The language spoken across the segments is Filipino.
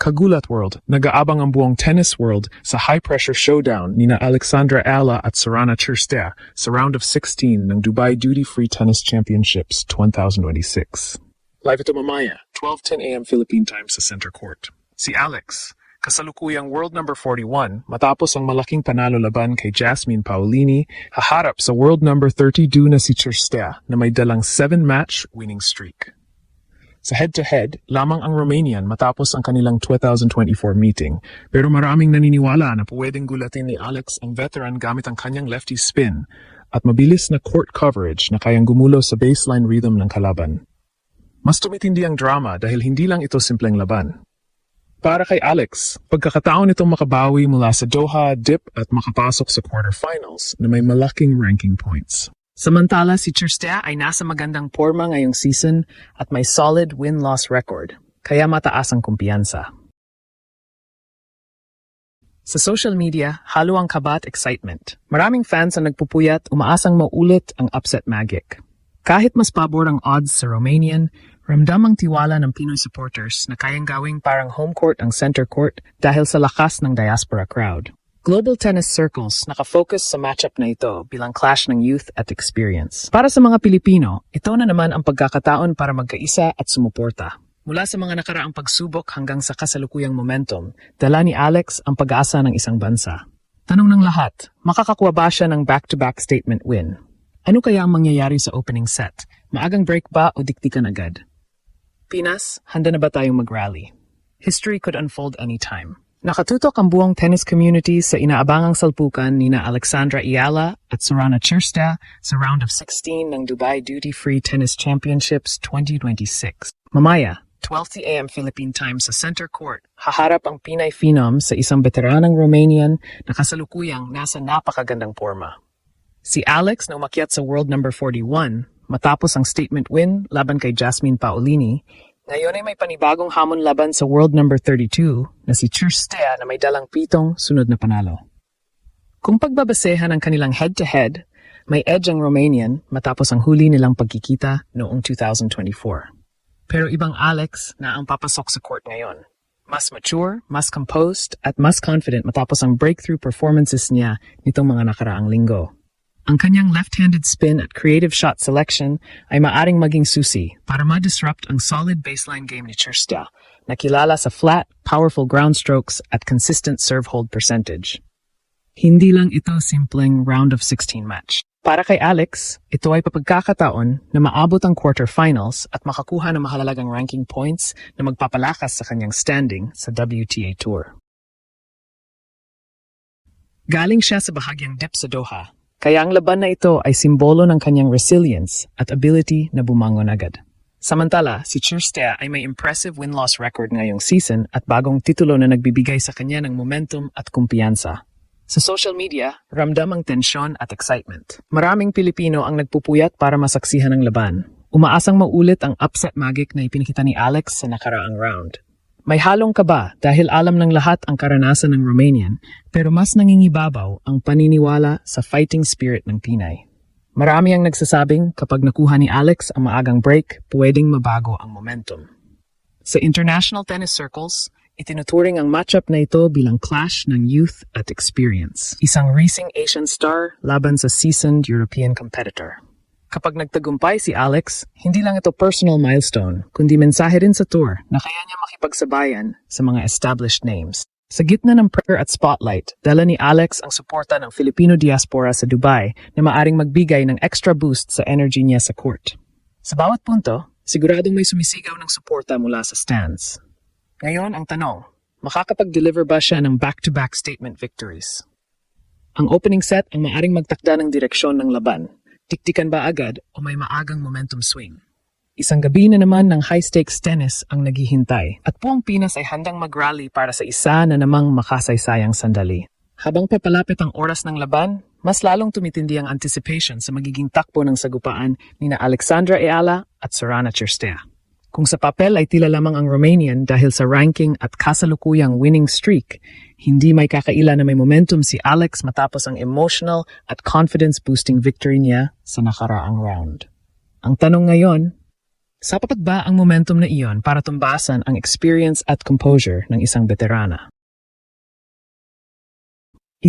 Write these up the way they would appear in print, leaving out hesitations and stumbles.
Kagulat World, nag-aabang ang buong tennis world sa high-pressure showdown nina Alexandra Ala at Sorana Cirstea sa round of 16 ng Dubai Duty Free Tennis Championships 2026. Live ito mamaya, 12:10 a.m. Philippine time sa center court. Si Alex, kasalukuyang world number 41, matapos ang malaking panalo laban kay Jasmine Paolini, haharap sa world number 32 na si Cirstea na may dalang 7-match winning streak. Sa head-to-head, lamang ang Romanian matapos ang kanilang 2024 meeting, pero maraming naniniwala na pwedeng gulatin ni Alex ang veteran gamit ang kanyang lefty spin at mabilis na court coverage na kayang gumulo sa baseline rhythm ng kalaban. Mas tumitindi ang drama dahil hindi lang ito simpleng laban. Para kay Alex, pagkakataon itong makabawi mula sa Doha, dip at makapasok sa quarterfinals na may malaking ranking points. Samantala, si Cirstea ay nasa magandang porma ngayong season at may solid win-loss record, kaya mataas ang kumpiyansa. Sa social media, halo ang kaba at excitement. Maraming fans ang nagpupuyat, umaasang maulit ang upset magic. Kahit mas pabor ang odds sa Romanian, ramdam ang tiwala ng Pinoy supporters na kayang gawing parang home court ang center court dahil sa lakas ng diaspora crowd. Global tennis circles nakafocus sa matchup na ito bilang clash ng youth at experience. Para sa mga Pilipino, ito na naman ang pagkakataon para magkaisa at sumuporta. Mula sa mga nakaraang pagsubok hanggang sa kasalukuyang momentum, dala ni Alex ang pag-asa ng isang bansa. Tanong ng lahat, makakakuha ba siya ng back-to-back statement win? Ano kaya ang mangyayari sa opening set? Maagang break ba o diktikan agad? Pinas, handa na ba tayong mag-rally? History could unfold anytime. Nakatutok ang buong tennis community sa inaabangang salpukan nina Alexandra Ayala at Sorana Cirstea sa round of 16 ng Dubai Duty Free Tennis Championships 2026. Mamaya, 12 a.m. Philippine time sa center court, haharap ang Pinay Phenom sa isang veteranang Romanian na kasalukuyang nasa napakagandang porma. Si Alex na umakyat sa world number 41 matapos ang statement win laban kay Jasmine Paolini, ngayon ay may panibagong hamon laban sa world number 32 na si Cirstea na may dalang 7 sunod na panalo. Kung pagbabasehan ang kanilang head-to-head, may edge ang Romanian matapos ang huli nilang pagkikita noong 2024. Pero ibang Alex na ang papasok sa court ngayon. Mas mature, mas composed, at mas confident matapos ang breakthrough performances niya nitong mga nakaraang linggo. Ang kanyang left-handed spin at creative shot selection ay maaring maging susi para ma-disrupt ang solid baseline game ni Cirstea, na kilala sa flat, powerful ground strokes at consistent serve-hold percentage. Hindi lang ito simpleng round of 16 match. Para kay Alex, ito ay pagkakataon na maabot ang quarterfinals at makakuha ng mahalagang ranking points na magpapalakas sa kanyang standing sa WTA Tour. Galing siya sa bahagyang dip sa Doha, kaya ang laban na ito ay simbolo ng kanyang resilience at ability na bumangon agad. Samantala, si Cirstea ay may impressive win-loss record ngayong season at bagong titulo na nagbibigay sa kanya ng momentum at kumpiyansa. Sa social media, ramdam ang tensyon at excitement. Maraming Pilipino ang nagpupuyat para masaksihan ang laban. Umaasang maulit ang upset magic na ipinakita ni Alex sa nakaraang round. May halong kaba dahil alam ng lahat ang karanasan ng Romanian, pero mas nangingibabaw ang paniniwala sa fighting spirit ng Pinay. Marami ang nagsasabing kapag nakuha ni Alex ang maagang break, pwedeng mabago ang momentum. Sa international tennis circles, itinuturing ang matchup na ito bilang clash ng youth at experience. Isang racing Asian star laban sa seasoned European competitor. Kapag nagtagumpay si Alex, hindi lang ito personal milestone, kundi mensahe rin sa tour na kaya niya makipagsabayan sa mga established names. Sa gitna ng pressure at spotlight, dala ni Alex ang suporta ng Filipino diaspora sa Dubai na maaring magbigay ng extra boost sa energy niya sa court. Sa bawat punto, siguradong may sumisigaw ng suporta mula sa stands. Ngayon ang tanong, makakapag-deliver ba siya ng back-to-back statement victories? Ang opening set ang maaring magtakda ng direksyon ng laban. Tiktikan ba agad o may maagang momentum swing? Isang gabi na naman ng high-stakes tennis ang naghihintay at buong Pinas ay handang mag-rally para sa isa na namang makasaysayang sandali. Habang papalapit ang oras ng laban, mas lalong tumitindi ang anticipation sa magiging takbo ng sagupaan nina Alexandra Ayala at Sorana Cirstea. Kung sa papel ay tila lamang ang Romanian dahil sa ranking at kasalukuyang winning streak, hindi may kakaila na may momentum si Alex matapos ang emotional at confidence-boosting victory niya sa nakaraang round. Ang tanong ngayon, Sapat ba ang momentum na iyon para tumbasan ang experience at composure ng isang veterana?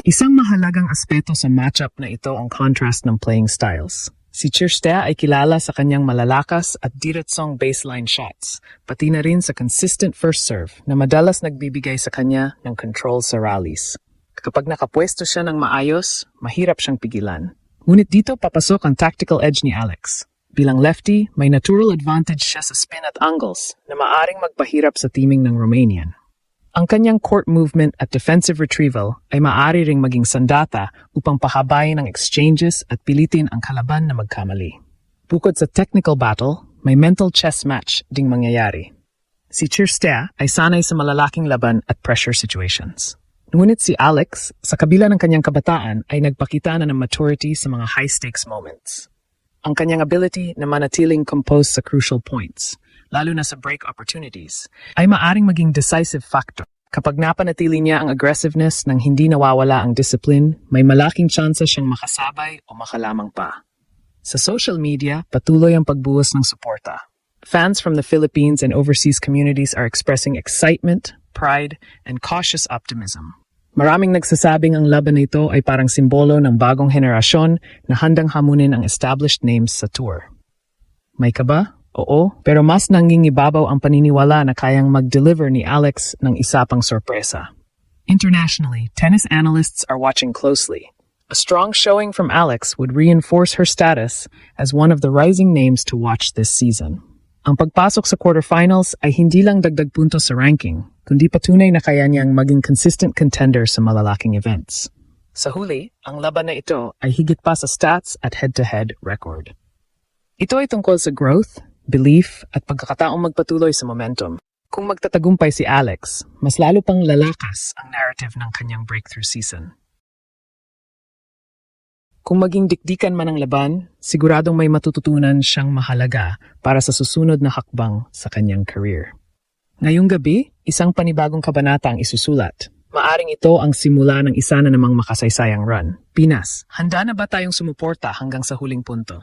Isang mahalagang aspeto sa matchup na ito ang contrast ng playing styles. Si Cirstea ay kilala sa kanyang malalakas at diretsong baseline shots, pati na rin sa consistent first serve na madalas nagbibigay sa kanya ng control sa rallies. Kapag nakapwesto siya ng maayos, mahirap siyang pigilan. Ngunit dito papasok ang tactical edge ni Alex. Bilang lefty, may natural advantage siya sa spin at angles na maaring magpahirap sa teaming ng Romanian. Ang kanyang court movement at defensive retrieval ay maaari ring maging sandata upang pahabayin ang exchanges at pilitin ang kalaban na magkamali. Bukod sa technical battle, may mental chess match ding mangyayari. Si Cirstea ay sanay sa malalaking laban at pressure situations. Ngunit si Alex, sa kabila ng kanyang kabataan, ay nagpakita na ng maturity sa mga high-stakes moments. Ang kanyang ability na manatiling composed sa crucial points, lalo na sa break opportunities, ay maaring maging decisive factor. Kapag napanatili niya ang aggressiveness nang hindi nawawala ang discipline, may malaking tsansa siyang makasabay o makalamang pa. Sa social media, patuloy ang pagbuhos ng suporta. Fans from the Philippines and overseas communities are expressing excitement, pride, and cautious optimism. Maraming nagsasabing ang laban na ito ay parang simbolo ng bagong henerasyon na handang hamunin ang established names sa tour. May kaba? Oo, pero mas nangingibabaw ang paniniwala na kayang mag-deliver ni Alex ng isa pang sorpresa. Internationally, tennis analysts are watching closely. A strong showing from Alex would reinforce her status as one of the rising names to watch this season. Ang pagpasok sa quarterfinals ay hindi lang dagdag punto sa ranking, kundi patunay na kaya niyang maging consistent contender sa malalaking events. Sa huli, ang laban na ito ay higit pa sa stats at head-to-head record. Ito ay tungkol sa growth, belief, at pagkakataong magpatuloy sa momentum. Kung magtatagumpay si Alex, mas lalo pang lalakas ang narrative ng kanyang breakthrough season. Kung maging dikdikan man ang laban, siguradong may matututunan siyang mahalaga para sa susunod na hakbang sa kanyang career. Ngayong gabi, isang panibagong kabanata ang isusulat. Maaring ito ang simula ng isa na namang makasaysayang run. Pinas, handa na ba tayong sumuporta hanggang sa huling punto?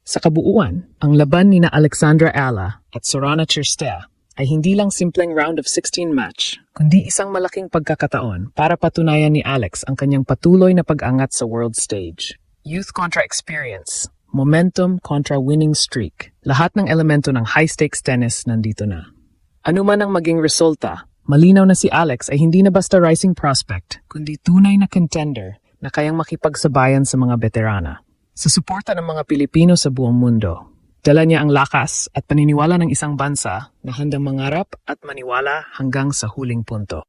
Sa kabuuan, ang laban ni na Alexandra Ala at Sorana Cirstea ay hindi lang simpleng round of 16 match, kundi isang malaking pagkakataon para patunayan ni Alex ang kanyang patuloy na pag-angat sa world stage. Youth kontra experience, momentum kontra winning streak. Lahat ng elemento ng high-stakes tennis nandito na. Ano man ang maging resulta, malinaw na si Alex ay hindi na basta rising prospect, kundi tunay na contender na kayang makipagsabayan sa mga veterana. Sa suporta ng mga Pilipino sa buong mundo, dala niya ang lakas at paniniwala ng isang bansa na handang mangarap at maniwala hanggang sa huling punto.